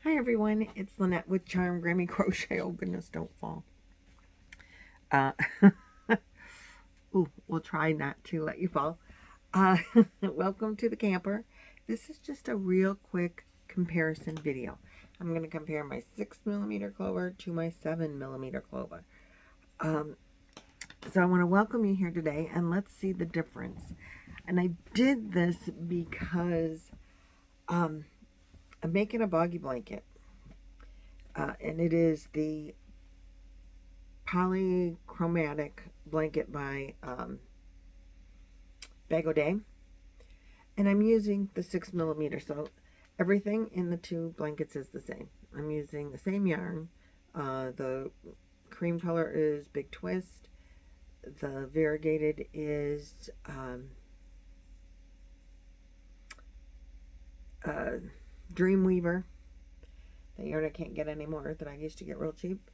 Hi everyone, it's Lynette with Charm Grammy Crochet. Oh goodness, don't fall. Uh, we'll try not to let you fall. Uh, Welcome to the camper. This is just a real quick comparison video. I'm going to compare my 6mm clover to my 7mm clover. So I want to welcome you here today and let's see the difference. And I did this because I'm making a boggy blanket. And it is the Polychromatic Blanket by Boggy. And I'm using the 6mm, so everything in the two blankets is the same. I'm using the same yarn. The cream color is Big Twist. The variegated is Dreamweaver. The yarn I can't get anymore that I used to get real cheap.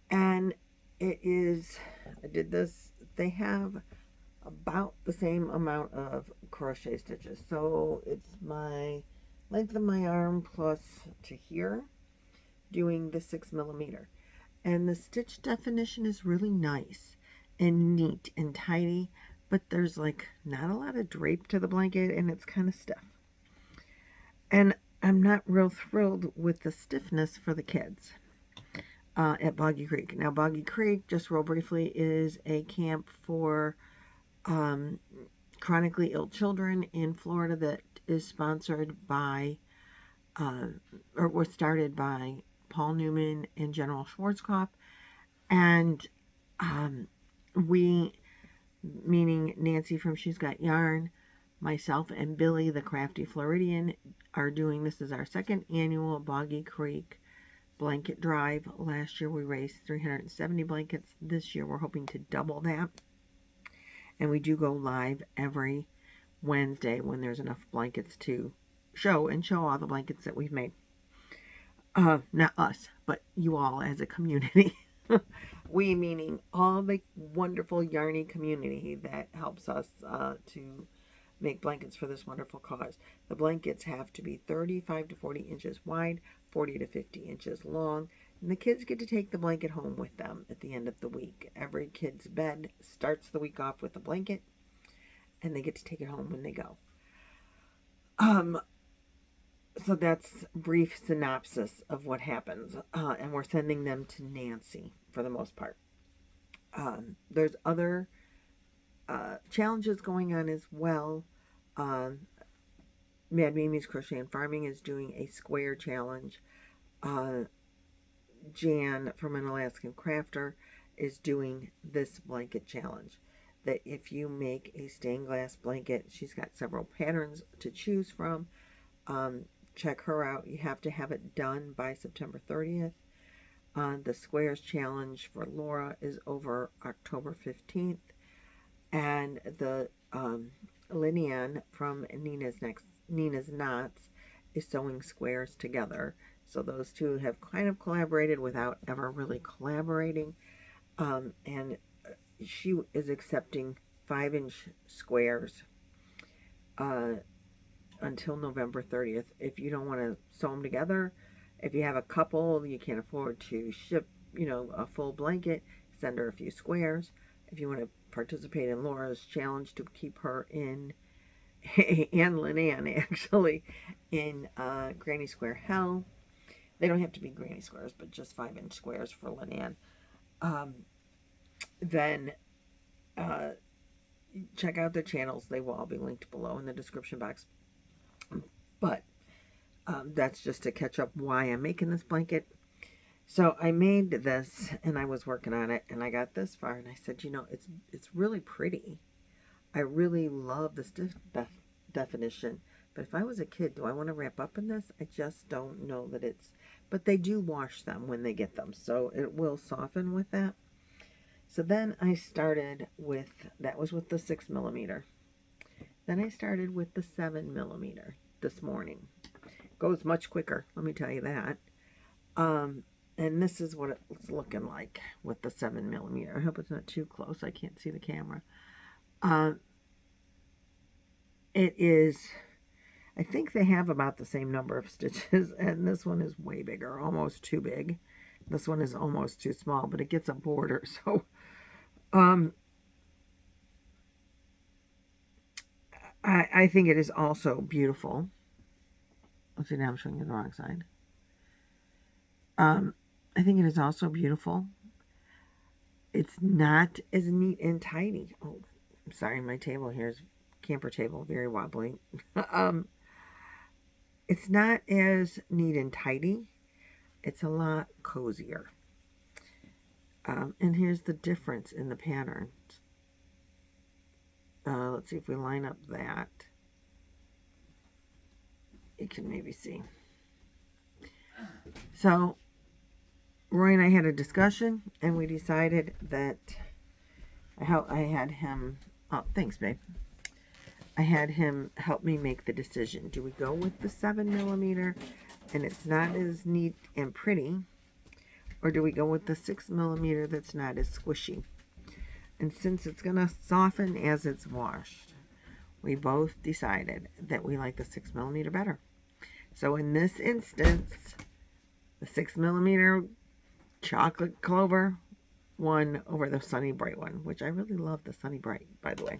And it is, I did this, they have about the same amount of crochet stitches. So it's my length of my arm plus to here, doing the 6mm. And the stitch definition is really nice and neat and tidy, but there's like not a lot of drape to the blanket and it's kind of stiff. And I'm not real thrilled with the stiffness for the kids at Boggy Creek. Now, Boggy Creek, just real briefly, is a camp for chronically ill children in Florida that is sponsored by, or was started by Paul Newman and General Schwarzkopf. And we, meaning Nancy from She's Got Yarn, myself, and Billy, the crafty Floridian, are doing, this is our second annual Boggy Creek blanket drive. Last year we raised 370 blankets. This year we're hoping to double that. And we do go live every Wednesday when there's enough blankets to show all the blankets that we've made. Not us, but you all as a community. We meaning all the wonderful yarny community that helps us to make blankets for this wonderful cause. The blankets have to be 35 to 40 inches wide, 40 to 50 inches long, and the kids get to take the blanket home with them at the end of the week. Every kid's bed starts the week off with a blanket, and they get to take it home when they go. So that's a brief synopsis of what happens, and we're sending them to Nancy for the most part. There's other challenges going on as well. Mad Mimi's Crochet and Farming is doing a square challenge. Jan from An Alaskan Crafter is doing this blanket challenge. That if you make a stained glass blanket, she's got several patterns to choose from. Check her out. You have to have it done by September 30th. The Squares Challenge for Laura is over October 15th. And the Lynanne from Nina's Knots is sewing squares together. So those two have kind of collaborated without ever really collaborating. And she is accepting 5-inch squares until November 30th. If you don't want to sew them together, if you have a couple, you can't afford to ship, a full blanket, send her a few squares. If you want to participate in Laura's challenge to keep her in, and Lynanne actually, in Granny Square Hell. They don't have to be granny squares, but just 5-inch squares for Lynanne. Then check out their channels. They will all be linked below in the description box. But that's just to catch up why I'm making this blanket. So I made this, and I was working on it, and I got this far, and I said, it's really pretty. I really love the stiff definition. But if I was a kid, do I want to wrap up in this? I just don't know that it's... But they do wash them when they get them, so it will soften with that. So then I started with... That was with the 6mm. Then I started with the 7mm this morning. Goes much quicker, let me tell you that. And this is what it's looking like with the 7mm. I hope it's not too close. I can't see the camera. It is... I think they have about the same number of stitches, and this one is way bigger, almost too big. This one is almost too small, but it gets a border, so I think it is also beautiful. Let's see, now I'm showing you the wrong side. I think it is also beautiful. It's not as neat and tidy. Oh, I'm sorry, my table here is camper table, very wobbly. It's not as neat and tidy. It's a lot cozier. And here's the difference in the patterns. Let's see if we line up that. You can maybe see. So, Roy and I had a discussion, and we decided that I had him, oh, thanks, babe. I had him help me make the decision. Do we go with the 7mm, and it's not as neat and pretty, or do we go with the 6mm that's not as squishy? And since it's going to soften as it's washed, we both decided that we like the 6mm better. So in this instance, the 6mm chocolate clover won over the Sunny Bright one, which I really love the Sunny Bright, by the way.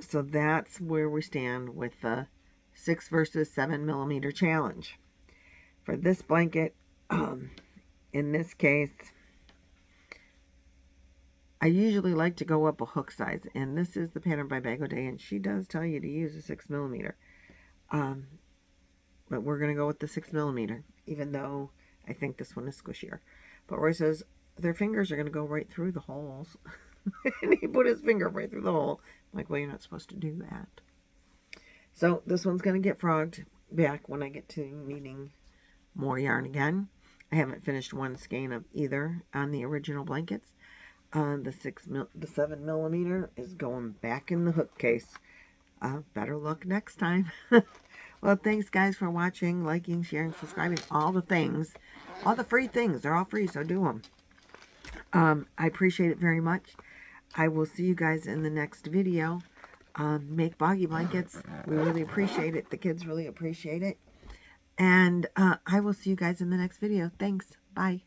So that's where we stand with the 6 versus 7mm challenge. For this blanket, in this case, I usually like to go up a hook size, and this is the pattern by Bag O' Day, and she does tell you to use a 6mm. But we're going to go with the 6mm, even though I think this one is squishier. But Roy says their fingers are going to go right through the holes. And he put his finger right through the hole. I'm like, well, you're not supposed to do that. So this one's going to get frogged back when I get to needing more yarn again. I haven't finished one skein of either on the original blankets. The 7mm is going back in the hook case. Better luck next time. Well, thanks guys for watching, liking, sharing, subscribing, all the things. All the free things. They're all free, so do them. I appreciate it very much. I will see you guys in the next video. Make boggy blankets. We really appreciate it. The kids really appreciate it. And I will see you guys in the next video. Thanks. Bye.